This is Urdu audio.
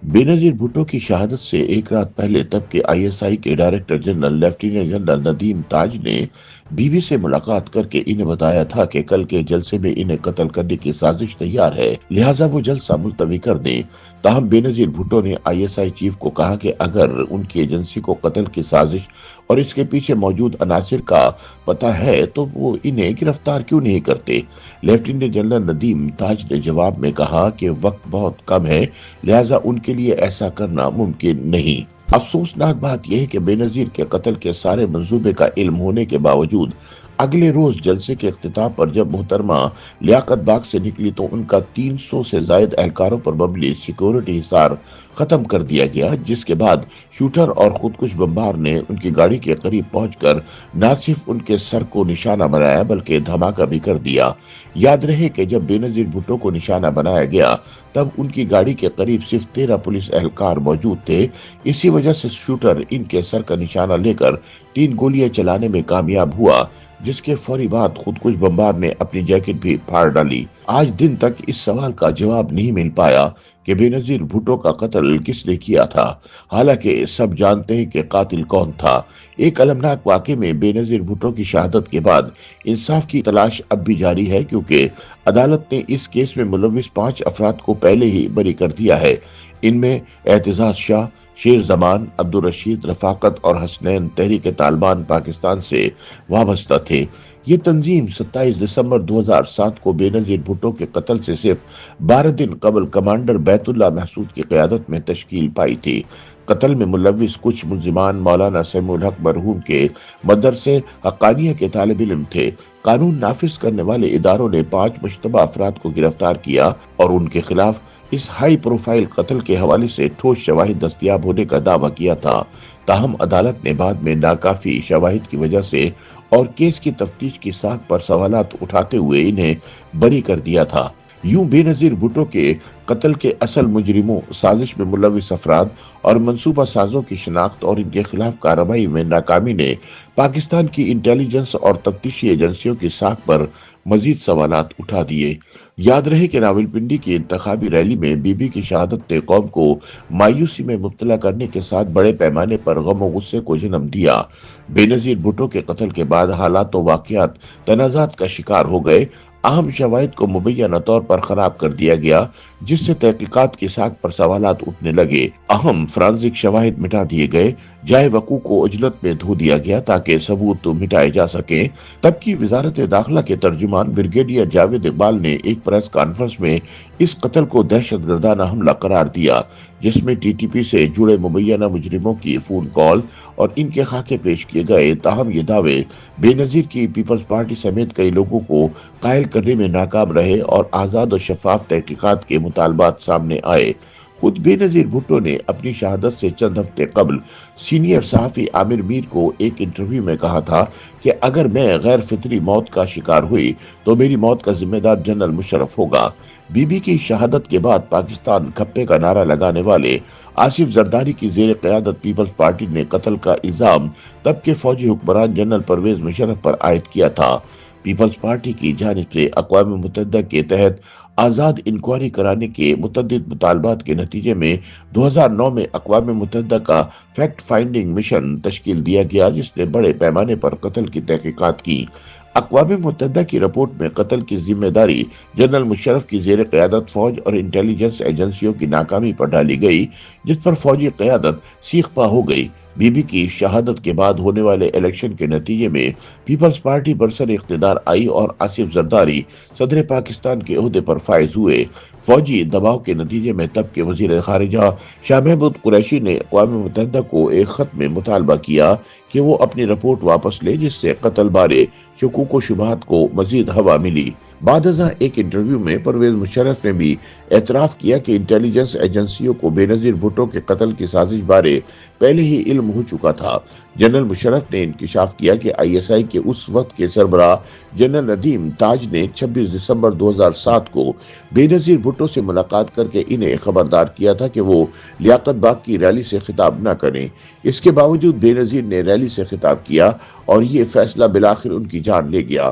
بےنظیر بھٹو کی شہادت سے ایک رات پہلے تب کے آئی ایس آئی کے director general lieutenant general Nadeem Taj نے بیوی سے ملاقات کر کے انہیں بتایا تھا کہ کل کے جلسے میں انہیں قتل کرنے کی سازش تیار ہے، لہٰذا وہ جلسہ ملتوی کر دیں۔ تاہم بےنظیر بھٹو نے آئی ایس آئی چیف کو کہا کہ اگر ان کی ایجنسی کو قتل کی سازش اور اس کے پیچھے موجود عناصر کا پتہ ہے تو وہ انہیں گرفتار کیوں نہیں کرتے۔ لیفٹیننٹ جنرل ندیم تاج نے جواب میں کہا کہ وقت بہت کم ہے، لہٰذا ان کے لیے ایسا کرنا ممکن نہیں۔ افسوسناک بات یہ ہے کہ بےنظیر کے قتل کے سارے منصوبے کا علم ہونے کے باوجود اگلے روز جلسے کے اختتام پر جب محترمہ لیاقت باغ سے نکلی تو ان کا 300 سے زائد اہلکاروں پر مبنی سیکورٹی حصار ختم کر دیا گیا، جس کے بعد شوٹر اور خودکش بمبار نے ان کی گاڑی کے قریب پہنچ کر نہ صرف ان کے سر کو نشانہ بنایا بلکہ دھماکہ بھی کر دیا۔ یاد رہے کہ جب بےنظیر بھٹو کو نشانہ بنایا گیا تب ان کی گاڑی کے قریب صرف 13 پولیس اہلکار موجود تھے۔ اسی وجہ سے شوٹر ان کے سر کا نشانہ لے کر 3 گولیاں چلانے میں کامیاب ہوا، جس کے فوری بعد خودکش بمبار نے اپنی جیکٹ بھی پھاڑ ڈالی۔ آج دن تک اس سوال کا جواب نہیں مل پایا کہ بےنظیر بھٹو کا قتل کس نے کیا تھا، حالانکہ سب جانتے ہیں کہ قاتل کون تھا۔ ایک المناک واقعے میں بےنظیر بھٹو کی شہادت کے بعد انصاف کی تلاش اب بھی جاری ہے، کیونکہ عدالت نے اس کیس میں ملوث 5 افراد کو پہلے ہی بری کر دیا ہے۔ ان میں اعتزاز شاہ، شیر زمان، عبدالرشید، رفاقت اور حسنین تحریک طالبان پاکستان سے وابستہ تھے۔ یہ تنظیم 27 دسمبر 2007 کو بےنظیر بھٹو کے قتل سے صرف 12 دن قبل کمانڈر بیت اللہ محسود کی قیادت میں تشکیل پائی تھی۔ قتل میں ملوث کچھ ملزمان مولانا سمیع الحق مرحوم کے مدرسے حقانیہ کے طالب علم تھے۔ قانون نافذ کرنے والے اداروں نے 5 مشتبہ افراد کو گرفتار کیا اور ان کے خلاف اس ہائی پروفائل قتل کے حوالے سے ٹھوس شواہد دستیاب ہونے کا دعویٰ کیا تھا۔ تاہم عدالت نے بعد میں ناکافی شواہد کی وجہ سے اور کیس کی تفتیش کی ساکھ پر سوالات اٹھاتے ہوئے انہیں بری کر دیا تھا۔ یوں بےنظیر بھٹو کے قتل کے اصل مجرموں، سازش میں ملوث افراد اور منصوبہ سازوں کی شناخت اور ان کے خلاف کارروائی میں ناکامی نے پاکستان کی انٹیلیجنس اور تفتیشی ایجنسیوں کی ساکھ پر مزید سوالات اٹھا دیے۔ یاد رہے کہ راولپنڈی کی انتخابی ریلی میں بی بی کی شہادت نے قوم کو مایوسی میں مبتلا کرنے کے ساتھ بڑے پیمانے پر غم و غصے کو جنم دیا۔ بےنظیر بھٹو کے قتل کے بعد حالات و واقعات تنازعات کا شکار ہو گئے۔ اہم شواہد کو مبینہ طور پر خراب کر دیا گیا، جس سے تحقیقات کی ساکھ پر سوالات اٹھنے لگے۔ اہم فرانزک شواہد مٹا دیے گئے، جائے وقوع کو عجلت میں دھو دیا گیا تاکہ ثبوت مٹائے جا سکیں۔ تب کی وزارت داخلہ کے ترجمان بریگیڈیئر جاوید اقبال نے ایک پریس کانفرنس میں اس قتل کو دہشت گردانہ حملہ قرار دیا، جس میں ٹی ٹی پی سے جڑے مبینہ مجرموں کی فون کال اور ان کے خاکے پیش کیے گئے۔ تاہم یہ دعوے بےنظیر کی پیپلز پارٹی سمیت کئی لوگوں کو قائل کرنے میں ناکام رہے اور آزاد و شفاف تحقیقات کے مطالبات سامنے آئے۔ خود بےنظیر بھٹو نے اپنی شہادت سے چند ہفتے قبل سینئر صحافی عامر میر کو ایک انٹرویو میں کہا تھا کہ اگر میں غیر فطری موت کا شکار ہوئی تو میری موت کا ذمہ دار جنرل مشرف ہوگا۔ بی بی کی شہادت کے بعد پاکستان کھپے کا نعرہ لگانے والے آصف زرداری کی زیر قیادت پیپلز پارٹی نے قتل کا الزام تب کے فوجی حکمران جنرل پرویز مشرف پر عائد کیا تھا۔ پیپلز پارٹی کی جانب سے اقوام متحدہ کے تحت آزاد انکوائری کرانے کے متعدد مطالبات کے نتیجے میں 2009 میں اقوام متحدہ کا فیکٹ فائنڈنگ مشن تشکیل دیا گیا، جس نے بڑے پیمانے پر قتل کی تحقیقات کی۔ اقوام متحدہ کی رپورٹ میں قتل کی ذمہ داری جنرل مشرف کی زیر قیادت فوج اور انٹیلیجنس ایجنسیوں کی ناکامی پر ڈالی گئی، جس پر فوجی قیادت سیخ پا ہو گئی۔ بی بی کی شہادت کے بعد ہونے والے الیکشن کے نتیجے میں پیپلز پارٹی برسر اقتدار آئی اور آصف زرداری صدر پاکستان کے عہدے پر فائز ہوئے۔ فوجی دباؤ کے نتیجے میں تب کے وزیر خارجہ شاہ محمود قریشی نے اقوام متحدہ کو ایک خط میں مطالبہ کیا کہ وہ اپنی رپورٹ واپس لے، جس سے قتل بارے شکوک و شبہات کو مزید ہوا ملی۔ بعد ازاں ایک انٹرویو میں پرویز مشرف نے بھی اعتراف کیا کہ انٹیلیجنس ایجنسیوں کو بےنظیر بھٹو کے قتل کی سازش بارے پہلے ہی علم ہو چکا تھا۔ جنرل مشرف نے انکشاف کیا کہ آئی ایس آئی کے اس وقت کے سربراہ جنرل ندیم تاج نے 26 دسمبر 2007 کو بےنظیر بھٹو سے ملاقات کر کے انہیں خبردار کیا تھا کہ وہ لیاقت باغ کی ریلی سے خطاب نہ کریں۔ اس کے باوجود بےنظیر نے ریلی سے خطاب کیا اور یہ فیصلہ بالآخر ان کی جان لے گیا۔